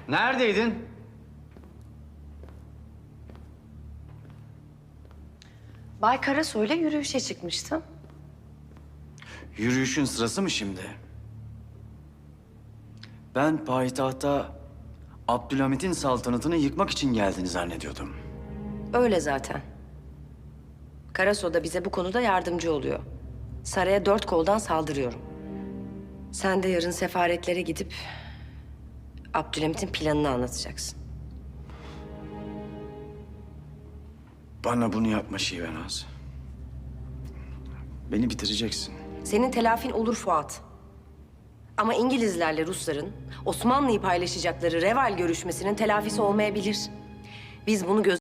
Neredeydin? Bay Karasoy'la yürüyüşe çıkmıştım. Yürüyüşün sırası mı şimdi? Ben payitahta Abdülhamit'in saltanatını yıkmak için geldiğini zannediyordum. Öyle zaten. Karasoy da bize bu konuda yardımcı oluyor. Saraya 4 koldan saldırıyorum. Sen de yarın sefaretlere gidip Abdülhamit'in planını anlatacaksın. Bana bunu yapma Şivenaz. Beni bitireceksin. Senin telafin olur Fuat. Ama İngilizlerle Rusların Osmanlı'yı paylaşacakları Reval görüşmesinin telafisi olmayabilir. Biz bunu göz